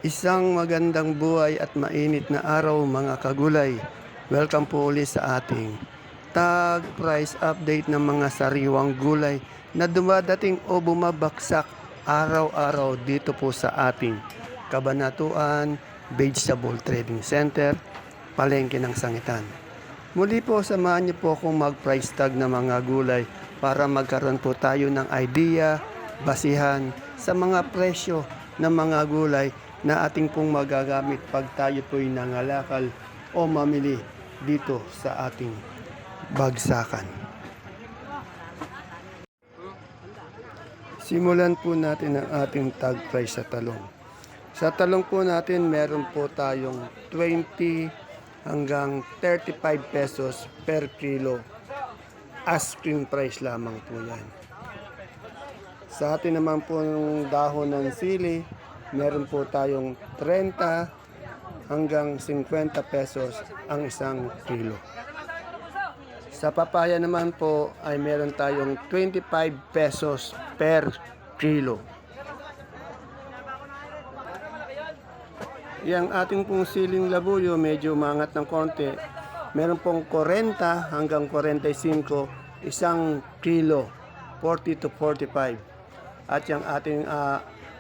Isang magandang buhay at mainit na araw mga kagulay. Welcome po ulit sa ating tag price update ng mga sariwang gulay na dumadating o bumabaksak araw-araw dito po sa ating Kabanatuan Vegetable Trading Center, Palengke ng Sangitan. Muli po samahan niyo po akong mag-price tag ng mga gulay para magkaroon po tayo ng idea, basihan sa mga presyo ng mga gulay na ating pong magagamit pag tayo po'y nangalakal o mamili dito sa ating bagsakan. Simulan po natin ang ating tag price sa talong. Sa talong po natin, meron po tayong 20 hanggang 35 pesos per kilo. Asking price lamang po yan. Sa atin naman po ng dahon ng sili, meron po tayong 30 hanggang 50 pesos ang isang kilo. Sa papaya naman po ay meron tayong 25 pesos per kilo. Yang ating pong siling labuyo medyo umangat ng konti. Meron pong 40 hanggang 45 isang kilo, 40 to 45. At yung ating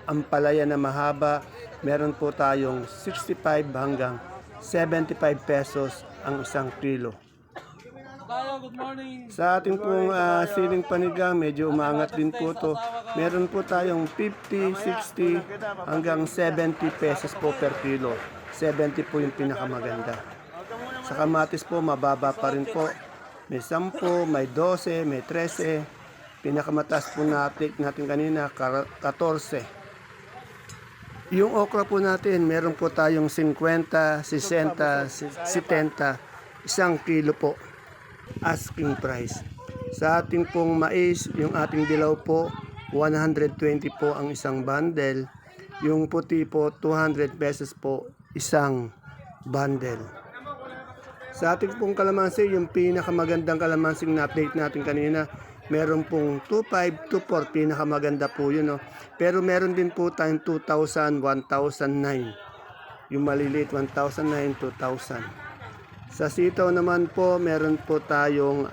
ampalaya na mahaba, meron po tayong 65 hanggang 75 pesos ang isang kilo. Good morning. Sa ating pong siling panigang, medyo umangat din po to. Meron po tayong 50, 60 hanggang 70 pesos po per kilo. 70 po yung pinakamaganda. Sa kamatis po, mababa pa rin po. May 10, may 12, may 13. Pinakamataas po natin kanina, 14. Yung okra po natin, meron po tayong 50, 60, 70, isang kilo po. Asking price. Sa ating pong mais, yung ating dilaw po, 120 po ang isang bundle. Yung puti po, 200 pesos po isang bundle. Sa ating pong kalamansi, yung pinakamagandang kalamansing na-update natin kanina, meron pong 2.5, 2.4, pinakamaganda po yun. No? Pero meron din po tayong 2,000, 1,009. Yung maliliit, 1,009, 2,000. Sa sitaw naman po, meron po tayong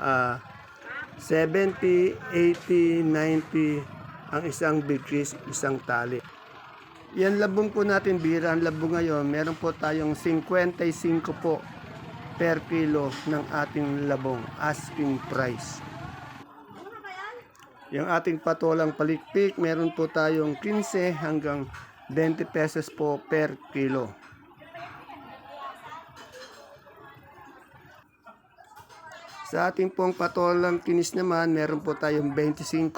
70, 80, 90 ang isang big fish, isang tali. Yan labong po natin, bira ang labong ngayon, meron po tayong 55 po per kilo ng ating labong, asking price. Yung ating patolang palikpik, meron po tayong 15 hanggang 20 pesos po per kilo. Sa ating pong patolang kinis naman, meron po tayong 25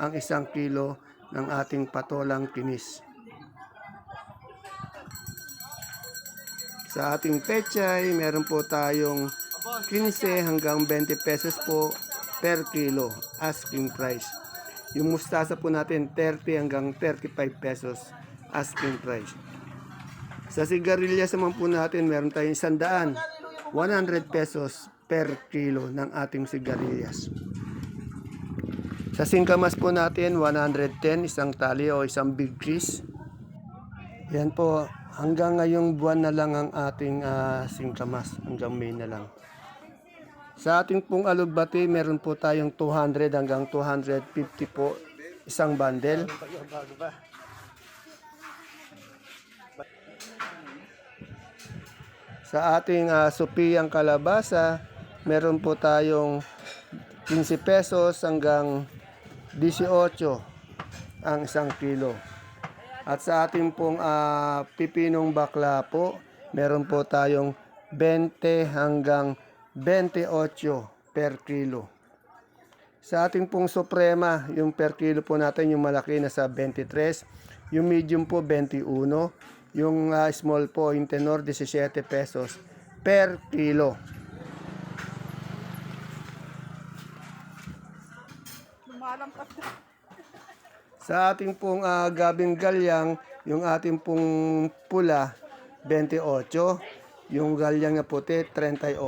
ang isang kilo ng ating patolang kinis. Sa ating pechay, meron po tayong 15 hanggang 20 pesos po per kilo, asking price. Yung mustasa po natin, 30 hanggang 35 pesos, asking price. Sa sigarilyas naman po natin, meron tayong 100, 100 pesos per kilo ng ating sigarilyas. Sa singkamas po natin, 110, isang tali o isang big fish. Yan po, hanggang ngayong buwan na lang ang ating singkamas, hanggang May na lang. Sa ating pong alugbati, meron po tayong 200 hanggang 250 po isang bundle. Sa ating supiyang kalabasa, meron po tayong 15 pesos hanggang 18 ang isang kilo. At sa ating pong pipinong bakla po, meron po tayong 20 hanggang 28 per kilo. Sa ating pong suprema, yung per kilo po natin, yung malaki na sa 23, yung medium po 21, yung small po, yung tenor 17 pesos per kilo. Sa ating pong gabing galyang, yung ating pong pula, 28. Yung galyang na puti, 38.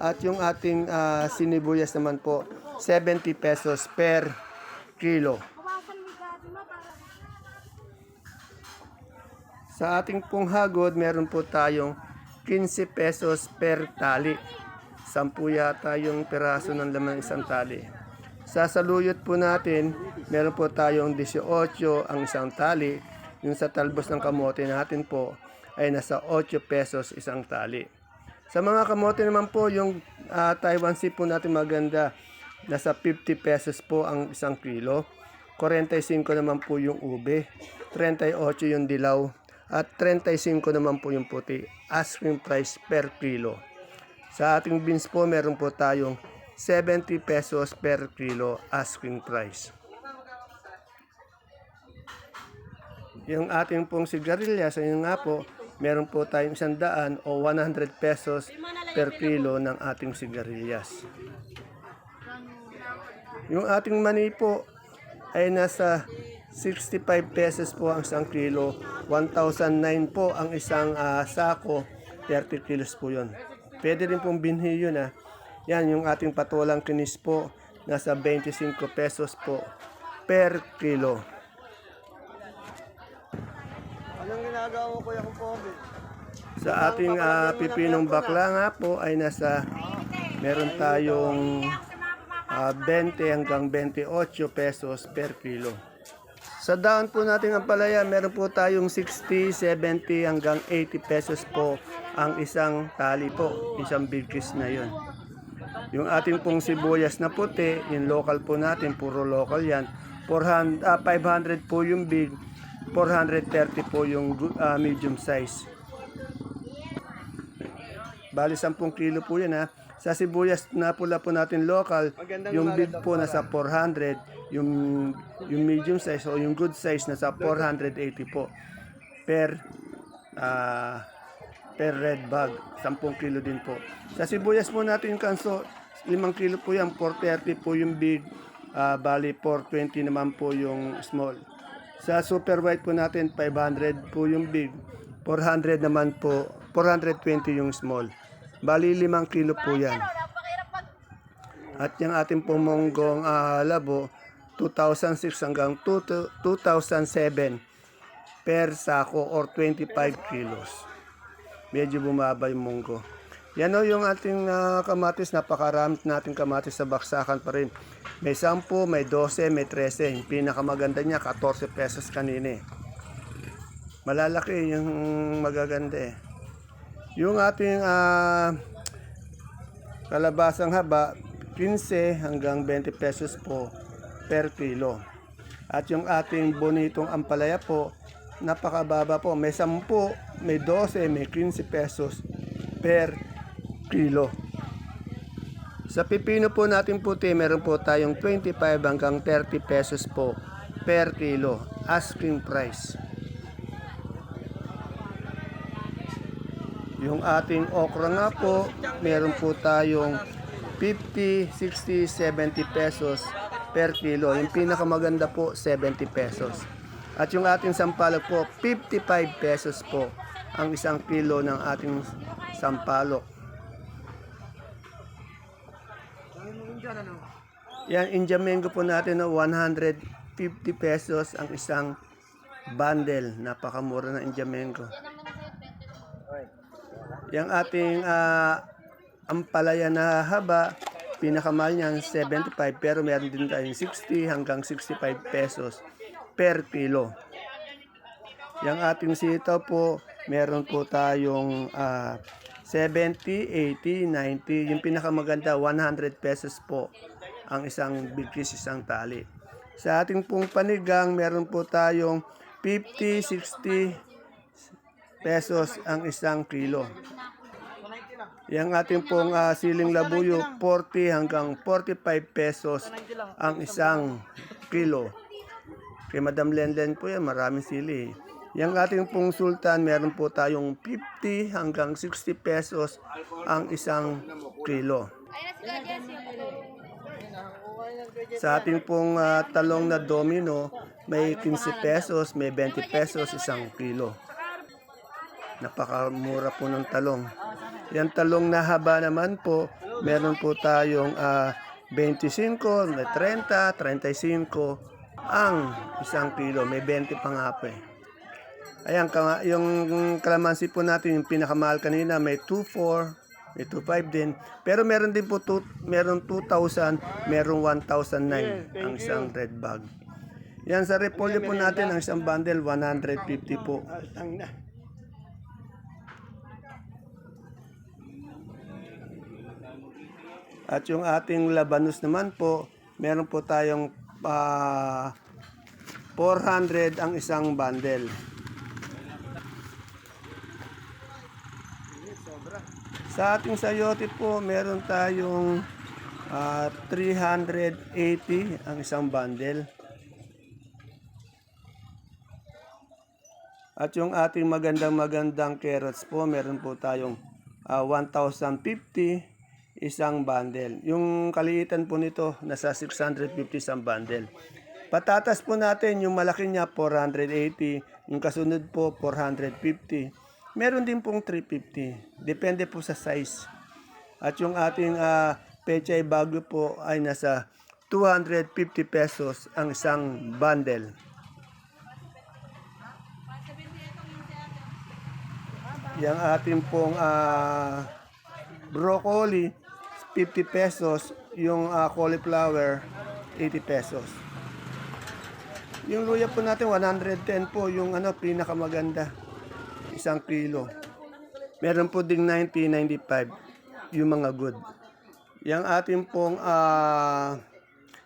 At yung ating sinibuyas naman po, 70 pesos per kilo. Sa ating pong hagod, meron po tayong 15 pesos per tali. 10 yata yung peraso ng laman ng isang tali. Sa saluyot po natin, meron po tayong 18 ang isang tali. Yung sa talbos ng kamote natin po ay nasa 8 pesos isang tali. Sa mga kamote naman po, yung Taiwan Sea po natin maganda, nasa 50 pesos po ang isang kilo. 45 naman po yung ube, 38 yung dilaw, at 35 naman po yung puti. Asking price per kilo. Sa ating beans po, meron po tayong 70 pesos per kilo asking price. Yung ating pong sigarilyas, ayun nga po, meron po tayong 100 o 100 pesos per kilo ng ating sigarilyas. Yung ating mani po ay nasa 65 pesos po ang isang kilo, 1,009 po ang isang sako, 30 kilos po yun. Pwede rin pong binhi yun Yan yung ating patolang kinis po, nasa 25 pesos po per kilo. Anong ginagawa mo, Kuya Kumpombe? Sa ating pipinong bakla nga po ay meron tayong 20 hanggang 28 pesos per kilo. Sa daan po natin ang palaya, meron po tayong 60, 70 hanggang 80 pesos po ang isang tali po, isang big kiss na yon. Yung ating pong sibuyas na puti, yung local po natin, puro local yan, 500 po yung big, 430 po yung medium size. Bali 10 kilo po yan Sa sibuyas na pula po natin local, yung big po nasa 400, yung medium size o yung good size nasa 480 po per red bag, 10 kilo din po. Sa sibuyas po natin yung kanso, 5 kilo po yan, 430 po yung big, bali 420 naman po yung small. Sa super white po natin, 500 po yung big, 400 naman po, 420 yung small. Bali 5 kilo po yan. At yung ating pumonggong labo, 2006 hanggang 2007 per sako or 25 kilos. Medyo bumaba yung munggo. Yan yung ating kamatis, napakarami nating kamatis sa baksakan pa rin. May 10, may 12, may 13. Yung pinakamaganda niya, 14 pesos kanina Malalaki yung magaganda Yung ating kalabasang haba, 15 hanggang 20 pesos po per kilo. At yung ating bonitong ampalaya po, napakababa po. May 10, may 12, may 15 pesos per kilo. Sa pipino po natin puti, meron po tayong 25 hanggang 30 pesos po per kilo. Asking price. Yung ating okra nga po, meron po tayong 50, 60, 70 pesos per kilo. Yung pinakamaganda po, 70 pesos. At yung ating sampalok po, 55 pesos po ang isang kilo ng ating sampalok. Yan, Indian mango po natin, 150 pesos ang isang bundle. Napakamura ng Indian mango. Yung ating ampalaya na haba, pinakamahal niyan 75, pero meron din tayong 60 hanggang 65 pesos per kilo. Yung ating sitaw po, meron po tayong 70, 80, 90. Yung pinakamaganda, 100 pesos po ang isang big fish, isang tali. Sa ating pong panigang, meron po tayong 50, 60 pesos ang isang kilo. Yung ating pong siling labuyo, 40 hanggang 45 pesos ang isang kilo. Kay Madam Lenlen po yan, maraming sili. Yung ating pong sultan, meron po tayong 50 hanggang 60 pesos ang isang kilo. Sa ating pong talong na domino, may 15 pesos, may 20 pesos isang kilo. Napakamura po ng talong. Yan talong na haba naman po, meron po tayong 25, may 30, 35 ang isang kilo. May 20 pa nga po Ayan, yung kalamansi po natin, yung pinakamahal kanina, may 2.4, may 2.5 din. Pero meron din po, meron 2,000, meron 1,009 ang isang red bag. Yan, sa repolyo po natin, ang isang bundle, 150 po. At yung ating labanus naman po, meron po tayong 400 ang isang bundle. Sa ating sayote po, meron tayong 380 ang isang bundle. At yung ating magandang carrots po, meron po tayong 1,050 isang bundle. Yung kaliitan po nito, nasa 650 isang bundle. Patatas po natin, yung malaki niya 480, yung kasunod po 450. Meron din pong 350. Depende po sa size. At yung ating pechay bagyo po ay nasa 250 pesos ang isang bundle. Yung ating pong broccoli, 50 pesos. Yung cauliflower, 80 pesos. Yung luya po natin, 110 po. Yung pinakamaganda. 1 kilo. Meron po ding 90, 95. Yung mga good. Yung ating pong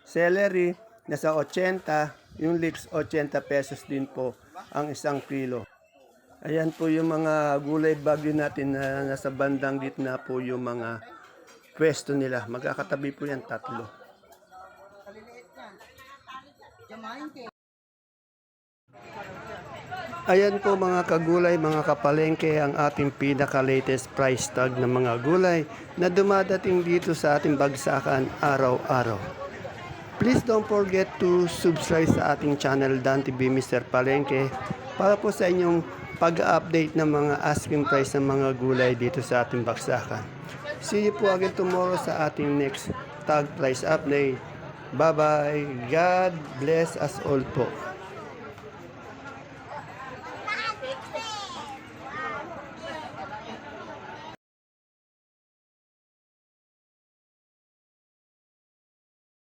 celery, nasa 80. Yung leeks, 80 pesos din po ang 1 kilo. Ayan po yung mga gulay bagyo natin na nasa bandang gitna po yung mga pwesto nila. Magkakatabi po yan, 3. Ayan po mga kagulay, mga kapalengke, ang ating pinaka-latest price tag ng mga gulay na dumadating dito sa ating bagsakan araw-araw. Please don't forget to subscribe sa ating channel Dan TV Mr. Palengke para po sa inyong pag-update ng mga asking price ng mga gulay dito sa ating baksakan. See you po again tomorrow sa ating next tag price update. Bye-bye. God bless us all po.